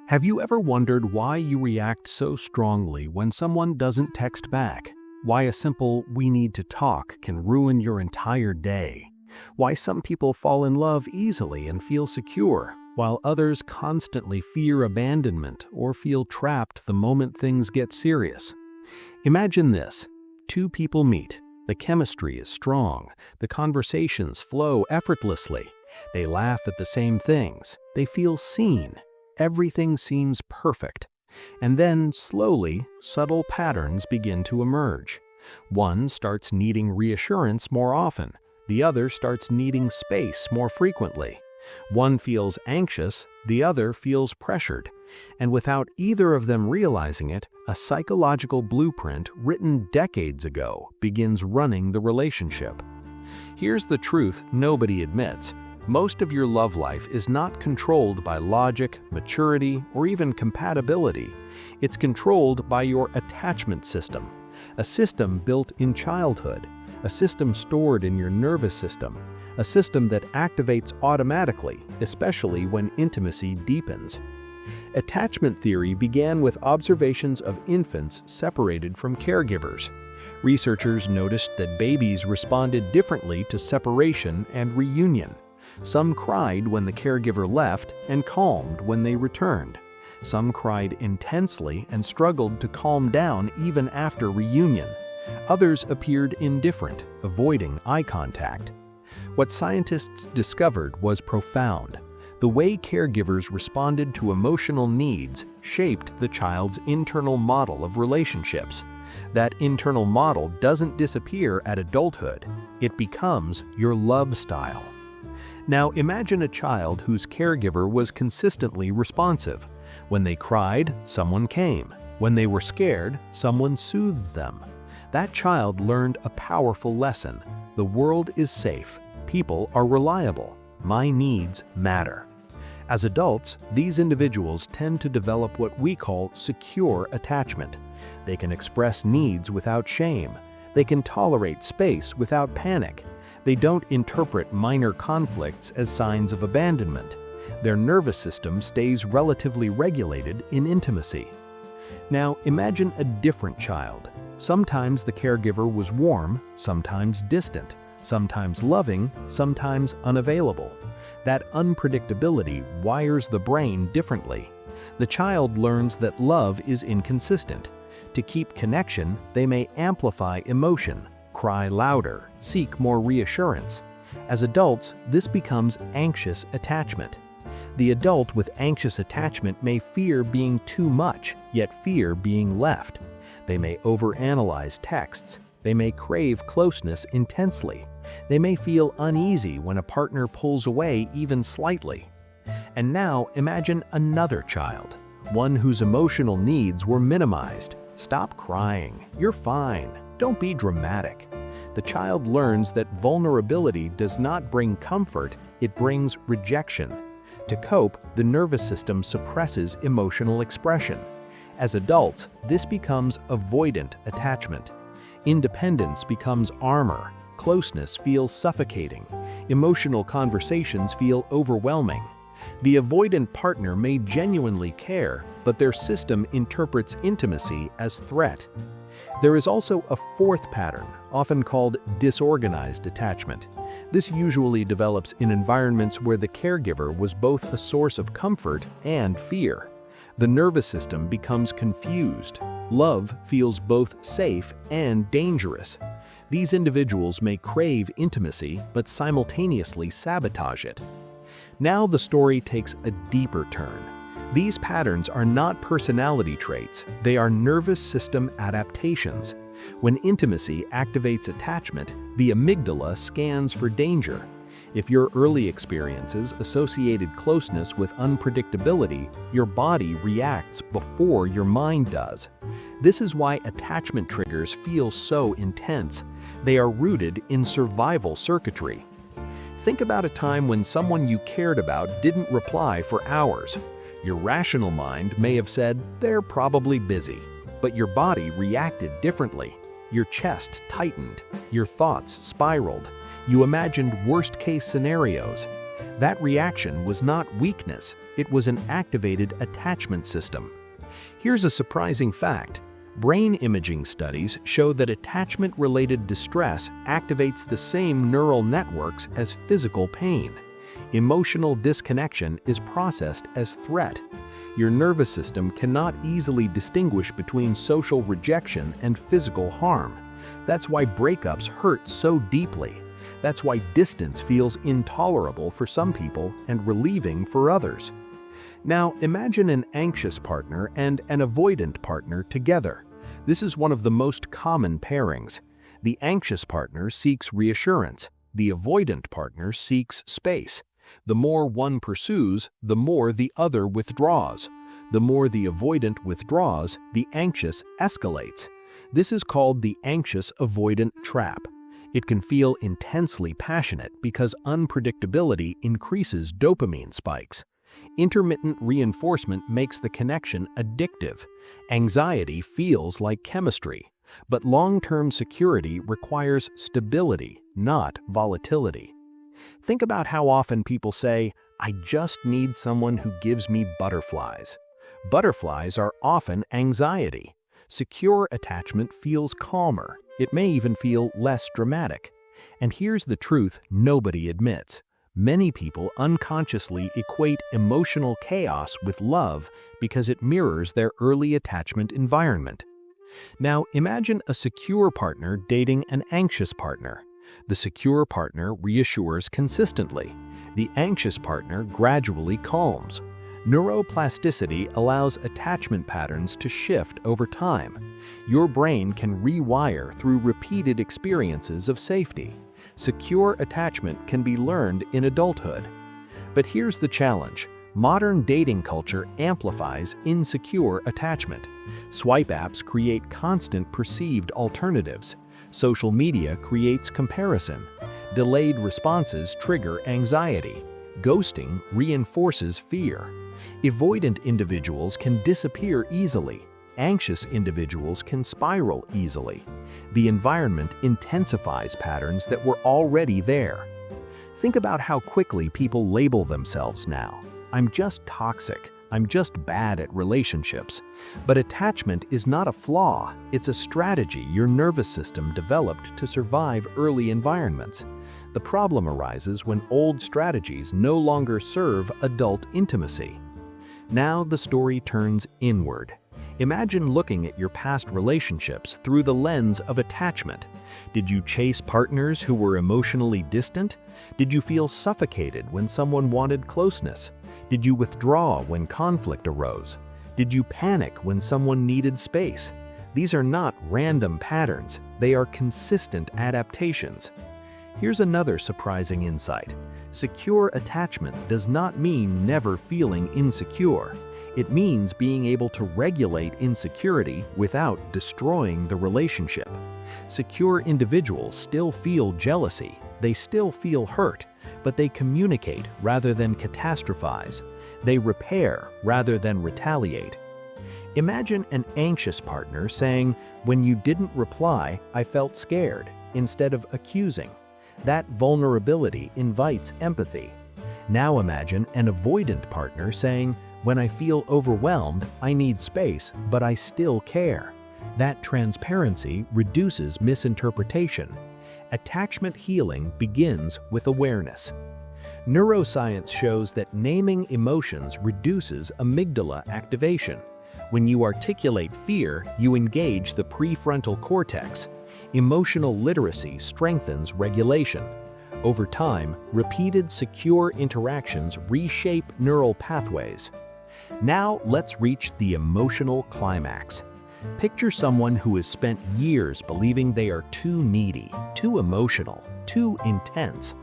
Have you ever wondered why you react so strongly when someone doesn't text back? Why a simple "we need to talk" can ruin your entire day? Why some people fall in love easily and feel secure, while others constantly fear abandonment or feel trapped the moment things get serious? Imagine this. Two people meet. The chemistry is strong. The conversations flow effortlessly. They laugh at the same things. They feel seen. Everything seems perfect. And then, slowly, subtle patterns begin to emerge. One starts needing reassurance more often. The other starts needing space more frequently. One feels anxious, the other feels pressured. And without either of them realizing it, a psychological blueprint written decades ago begins running the relationship. Here's the truth nobody admits. Most of your love life is not controlled by logic, maturity, or even compatibility. It's controlled by your attachment system, a system built in childhood, a system stored in your nervous system, a system that activates automatically, especially when intimacy deepens. Attachment theory began with observations of infants separated from caregivers. Researchers noticed that babies responded differently to separation and reunion. Some cried when the caregiver left and calmed when they returned. Some cried intensely and struggled to calm down even after reunion. Others appeared indifferent, avoiding eye contact. What scientists discovered was profound. The way caregivers responded to emotional needs shaped the child's internal model of relationships. That internal model doesn't disappear at adulthood. It becomes your love style. Now imagine a child whose caregiver was consistently responsive. When they cried, someone came. When they were scared, someone soothed them. That child learned a powerful lesson. The world is safe. People are reliable. My needs matter. As adults, these individuals tend to develop what we call secure attachment. They can express needs without shame. They can tolerate space without panic. They don't interpret minor conflicts as signs of abandonment. Their nervous system stays relatively regulated in intimacy. Now imagine a different child. Sometimes the caregiver was warm, sometimes distant, sometimes loving, sometimes unavailable. That unpredictability wires the brain differently. The child learns that love is inconsistent. To keep connection, they may amplify emotion, cry louder, seek more reassurance. As adults, this becomes anxious attachment. The adult with anxious attachment may fear being too much, yet fear being left. They may overanalyze texts. They may crave closeness intensely. They may feel uneasy when a partner pulls away even slightly. And now imagine another child, one whose emotional needs were minimized. Stop crying. You're fine. Don't be dramatic. The child learns that vulnerability does not bring comfort, it brings rejection. To cope, the nervous system suppresses emotional expression. As adults, this becomes avoidant attachment. Independence becomes armor. Closeness feels suffocating. Emotional conversations feel overwhelming. The avoidant partner may genuinely care, but their system interprets intimacy as threat. There is also a fourth pattern, often called disorganized attachment. This usually develops in environments where the caregiver was both a source of comfort and fear. The nervous system becomes confused. Love feels both safe and dangerous. These individuals may crave intimacy but simultaneously sabotage it. Now the story takes a deeper turn. These patterns are not personality traits, they are nervous system adaptations. When intimacy activates attachment, the amygdala scans for danger. If your early experiences associated closeness with unpredictability, your body reacts before your mind does. This is why attachment triggers feel so intense. They are rooted in survival circuitry. Think about a time when someone you cared about didn't reply for hours. Your rational mind may have said, "They're probably busy," but your body reacted differently. Your chest tightened, your thoughts spiraled, you imagined worst-case scenarios. That reaction was not weakness, it was an activated attachment system. Here's a surprising fact. Brain imaging studies show that attachment-related distress activates the same neural networks as physical pain. Emotional disconnection is processed as threat. Your nervous system cannot easily distinguish between social rejection and physical harm. That's why breakups hurt so deeply. That's why distance feels intolerable for some people and relieving for others. Now, imagine an anxious partner and an avoidant partner together. This is one of the most common pairings. The anxious partner seeks reassurance. The avoidant partner seeks space. The more one pursues, the more the other withdraws. The more the avoidant withdraws, the anxious escalates. This is called the anxious-avoidant trap. It can feel intensely passionate because unpredictability increases dopamine spikes. Intermittent reinforcement makes the connection addictive. Anxiety feels like chemistry, but long-term security requires stability, not volatility. Think about how often people say, "I just need someone who gives me butterflies." Butterflies are often anxiety. Secure attachment feels calmer. It may even feel less dramatic. And here's the truth nobody admits. Many people unconsciously equate emotional chaos with love because it mirrors their early attachment environment. Now, imagine a secure partner dating an anxious partner. The secure partner reassures consistently. The anxious partner gradually calms. Neuroplasticity allows attachment patterns to shift over time. Your brain can rewire through repeated experiences of safety. Secure attachment can be learned in adulthood. But here's the challenge. Modern dating culture amplifies insecure attachment. Swipe apps create constant perceived alternatives. Social media creates comparison. Delayed responses trigger anxiety. Ghosting reinforces fear. Avoidant individuals can disappear easily. Anxious individuals can spiral easily. The environment intensifies patterns that were already there. Think about how quickly people label themselves now. I'm just toxic. I'm just bad at relationships. But attachment is not a flaw. It's a strategy your nervous system developed to survive early environments. The problem arises when old strategies no longer serve adult intimacy. Now the story turns inward. Imagine looking at your past relationships through the lens of attachment. Did you chase partners who were emotionally distant? Did you feel suffocated when someone wanted closeness? Did you withdraw when conflict arose? Did you panic when someone needed space? These are not random patterns, they are consistent adaptations. Here's another surprising insight. Secure attachment does not mean never feeling insecure. It means being able to regulate insecurity without destroying the relationship. Secure individuals still feel jealousy, they still feel hurt, but they communicate rather than catastrophize. They repair rather than retaliate. Imagine an anxious partner saying, "When you didn't reply, I felt scared," instead of accusing. That vulnerability invites empathy. Now imagine an avoidant partner saying, "When I feel overwhelmed, I need space, but I still care." That transparency reduces misinterpretation. Attachment healing begins with awareness. Neuroscience shows that naming emotions reduces amygdala activation. When you articulate fear, you engage the prefrontal cortex. Emotional literacy strengthens regulation. Over time, repeated secure interactions reshape neural pathways. Now let's reach the emotional climax. Picture someone who has spent years believing they are too needy, too emotional, too intense.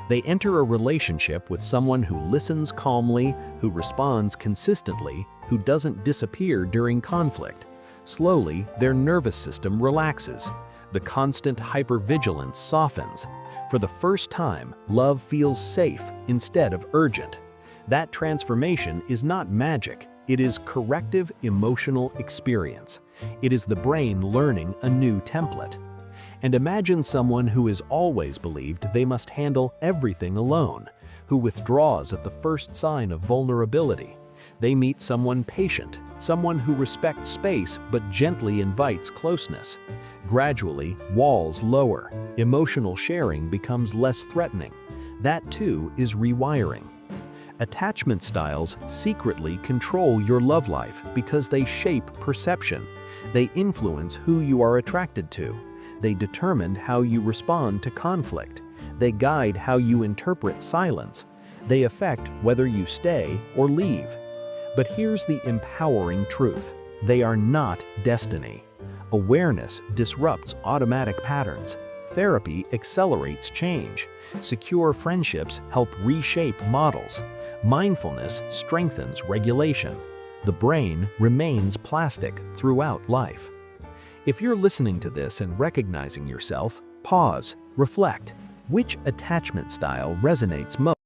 They enter a relationship with someone who listens calmly, who responds consistently, who doesn't disappear during conflict. Slowly, their nervous system relaxes. The constant hypervigilance softens. For the first time, love feels safe instead of urgent. That transformation is not magic. It is corrective emotional experience. It is the brain learning a new template. And imagine someone who has always believed they must handle everything alone. who withdraws at the first sign of vulnerability. They meet someone patient, someone who respects space but gently invites closeness. Gradually, walls lower, emotional sharing becomes less threatening. That too is rewiring. Attachment styles secretly control your love life because they shape perception. They influence who you are attracted to. They determine how you respond to conflict. They guide how you interpret silence. They affect whether you stay or leave. But here's the empowering truth: they are not destiny. Awareness disrupts automatic patterns. Therapy accelerates change. Secure friendships help reshape models. Mindfulness strengthens regulation. The brain remains plastic throughout life. If you're listening to this and recognizing yourself, pause, reflect. Which attachment style resonates most?